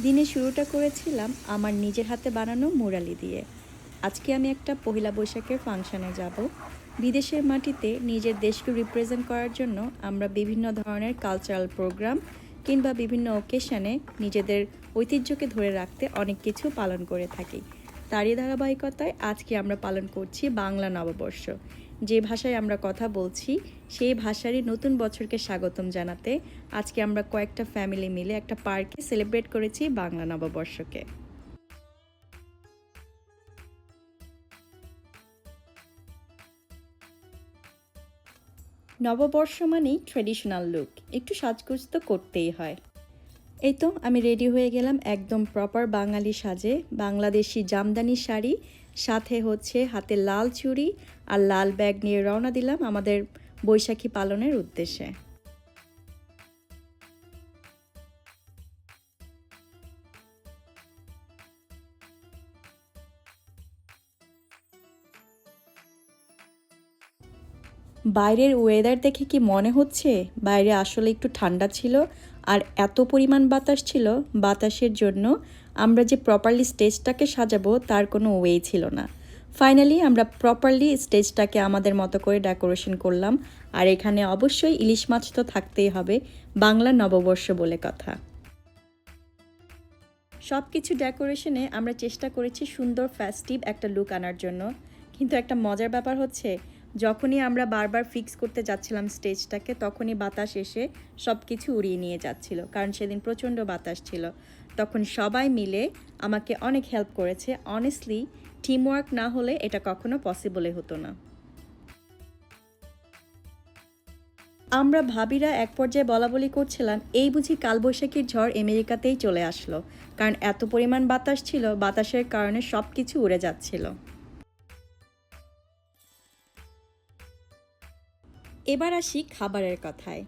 দিনের শুরুটা করেছিলাম আমার নিজের হাতে বানানো মুরালি দিয়ে। আজকে আমি একটা পহেলা বৈশাখের ফাংশনে যাব। বিদেশের মাটিতে নিজের দেশকে রিপ্রেজেন্ট করার জন্য আমরা বিভিন্ন ধরনের কালচারাল প্রোগ্রাম কিংবা বিভিন্ন অকেশনে নিজেদের ঐতিহ্যকে ধরে রাখতে অনেক কিছু পালন করে থাকি। তারই ধারাবাহিকতায় আজকে আমরা পালন করছি বাংলা নববর্ষ। যে ভাষায় আমরা কথা বলছি সেই ভাষারই নতুন বছরকে স্বাগতম জানাতে আজকে আমরা কয়েকটা ফ্যামিলি মিলে একটা পার্কে সেলিব্রেট করেছি বাংলা নববর্ষকে। নববর্ষ মানেই ট্রেডিশনাল লুক, একটু সাজগোজ তো করতেই হয়। এই তো আমি রেডি হয়ে গেলাম একদম প্রপার বাঙালি সাজে। বাংলাদেশি জামদানি শাড়ি, সাথে হচ্ছে হাতে লাল চুড়ি আর লাল ব্যাগ নিয়ে রওনা দিলাম আমাদের বৈশাখী পালনের উদ্দেশ্যে। বাইরের ওয়েদার দেখে কি মনে হচ্ছে বাইরে আসলে একটু ঠান্ডা ছিল, আর এত পরিমাণ বাতাস ছিল, বাতাসের জন্য আমরা যে প্রপারলি স্টেজটাকে সাজাবো তার কোনো ওয়ে ছিল না। ফাইনালি আমরা প্রপারলি স্টেজটাকে আমাদের মতো করে ডেকোরেশন করলাম। আর এখানে অবশ্যই ইলিশ মাছ তো থাকতেই হবে, বাংলা নববর্ষ বলে কথা। সব কিছু ডেকোরেশনে আমরা চেষ্টা করেছি সুন্দর ফেস্টিভ একটা লুক আনার জন্য। কিন্তু একটা মজার ব্যাপার হচ্ছে, যখনই আমরা বারবার ফিক্স করতে যাচ্ছিলাম স্টেজটাকে, তখনই বাতাস এসে সব কিছু উড়িয়ে নিয়ে যাচ্ছিল, কারণ সেদিন প্রচণ্ড বাতাস ছিল। তখন সবাই মিলে আমাকে অনেক হেল্প করেছে। অনেস্টলি টিমওয়ার্ক না হলে এটা কখনো পসিবলই হতো না। আমরা ভাবিরা এক পর্যায়ে বলাবলি করছিলাম, এই বুঝি কালবৈশাখীর ঝড় আমেরিকাতেই চলে আসলো, কারণ এত পরিমাণ বাতাস ছিল, বাতাসের কারণে সব কিছু উড়ে যাচ্ছিল। এবার আসি খাবারের কথায়।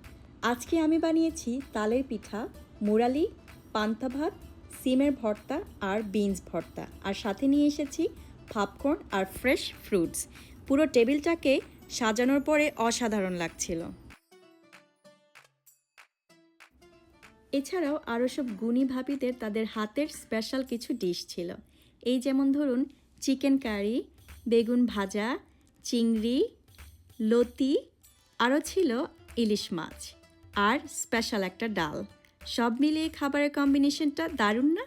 আজকে আমি বানিয়েছি তালের পিঠা, মুরালি, পান্তা ভাত, সিমের ভর্তা আর বিনস ভর্তা, আর সাথে নিয়ে এসেছি পপকর্ন আর ফ্রেশ ফ্রুটস। পুরো টেবিলটাকে সাজানোর পরে অসাধারণ লাগছিল। এছাড়াও আরও সব গুণী ভাবিদের তাদের হাতের স্পেশাল কিছু ডিশ ছিল। এই যেমন ধরুন চিকেন কারি, বেগুন ভাজা, চিংড়ি, লতি, আরও ছিল ইলিশ মাছ, আর স্পেশাল একটা ডাল। সব মিলিয়ে খাবারের কম্বিনেশনটা দারুণ না?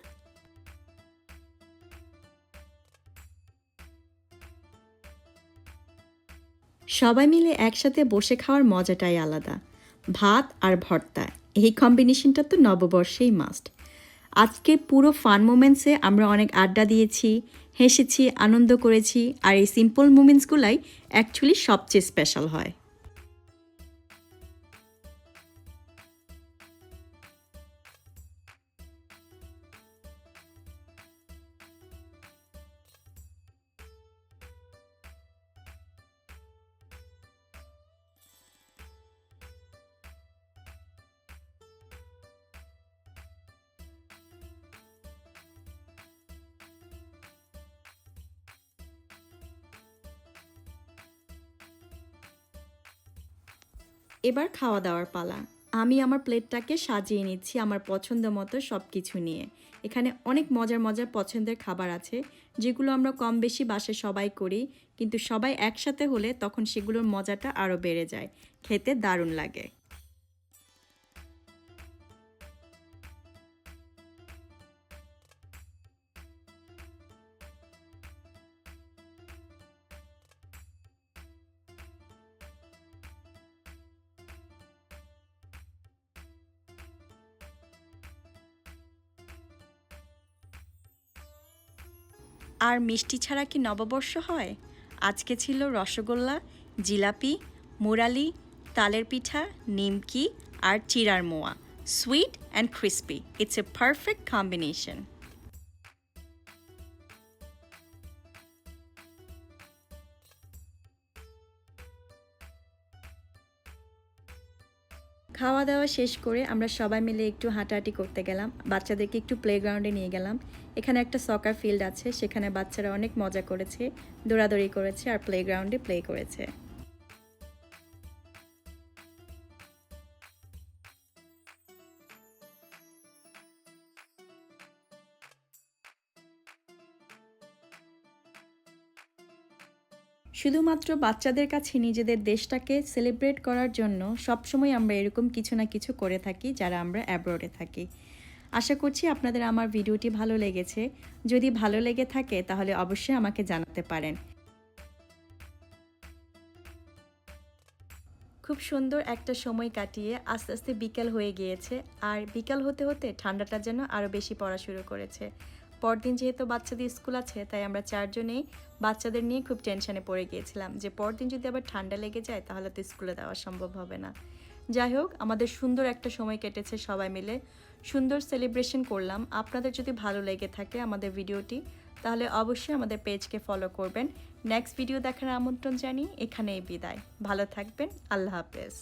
সবাই মিলে একসাথে বসে খাওয়ার মজাটাই আলাদা। ভাত আর ভর্তা, এই কম্বিনেশনটা তো নববর্ষেই মাস্ট। আজকে পুরো ফান মোমেন্টসে আমরা অনেক আড্ডা দিয়েছি, হেসেছি, আনন্দ করেছি, আর এই সিম্পল মোমেন্টসগুলাই অ্যাকচুয়ালি সবচেয়ে স্পেশাল হয়। এবার খাওয়া দাওয়ার পালা। আমি আমার প্লেটটাকে সাজিয়ে নিচ্ছি আমার পছন্দ মতো সব কিছু নিয়ে। এখানে অনেক মজার মজার পছন্দের খাবার আছে, যেগুলো আমরা কম বেশি বাসায় সবাই করি, কিন্তু সবাই একসাথে হলে তখন সেগুলোর মজাটা আরও বেড়ে যায়, খেতে দারুণ লাগে। আর মিষ্টি ছাড়া কি নববর্ষ হয়? আজকে ছিল রসগোল্লা, জিলাপি, মুরালি, তালের পিঠা, নিমকি আর চিড়ার মোয়া। Sweet and crispy, it's a perfect combination. খাওয়া দাওয়া শেষ করে আমরা সবাই মিলে একটু হাঁটাহাঁটি করতে গেলাম, বাচ্চাদেরকে একটু প্লেগ্রাউন্ডে নিয়ে গেলাম। এখানে একটা সকার ফিল্ড আছে, সেখানে বাচ্চারা অনেক মজা করেছে, দৌড়াদৌড়ি করেছে আর প্লেগ্রাউন্ডে প্লে করেছে। শুধুমাত্র বাচ্চাদের কাছে নিজেদের দেশটাকে সেলিব্রেট করার জন্য সবসময় আমরা এরকম কিছু না কিছু করে থাকি যারা আমরা অ্যাব্রোডে থাকি। আশা করছি আপনাদের আমার ভিডিওটি ভালো লেগেছে। যদি ভালো লেগে থাকে তাহলে অবশ্যই আমাকে জানাতে পারেন। খুব সুন্দর একটা সময় কাটিয়ে আস্তে আস্তে বিকাল হয়ে গিয়েছে, আর বিকাল হতে হতে ঠান্ডাটা যেন আরও বেশি পড়া শুরু করেছে। পরদিন যেহেতু বাচ্চাদের স্কুল আছে, তাই আমরা চারজনেই বাচ্চাদের নিয়ে খুব টেনশনে পড়ে গিয়েছিলাম যে পরদিন যদি আবার ঠান্ডা লেগে যায় তাহলে তো স্কুলে দেওয়া সম্ভব হবে না। যাই হোক, আমাদের সুন্দর একটা সময় কেটেছে, সবাই মিলে সুন্দর সেলিব্রেশন করলাম। আপনাদের যদি ভালো লেগে থাকে আমাদের ভিডিওটি, তাহলে অবশ্যই আমাদের পেজকে ফলো করবেন। নেক্সট ভিডিও দেখার আমন্ত্রণ জানিয়ে এখানেই বিদায়। ভালো থাকবেন। আল্লাহ হাফেজ।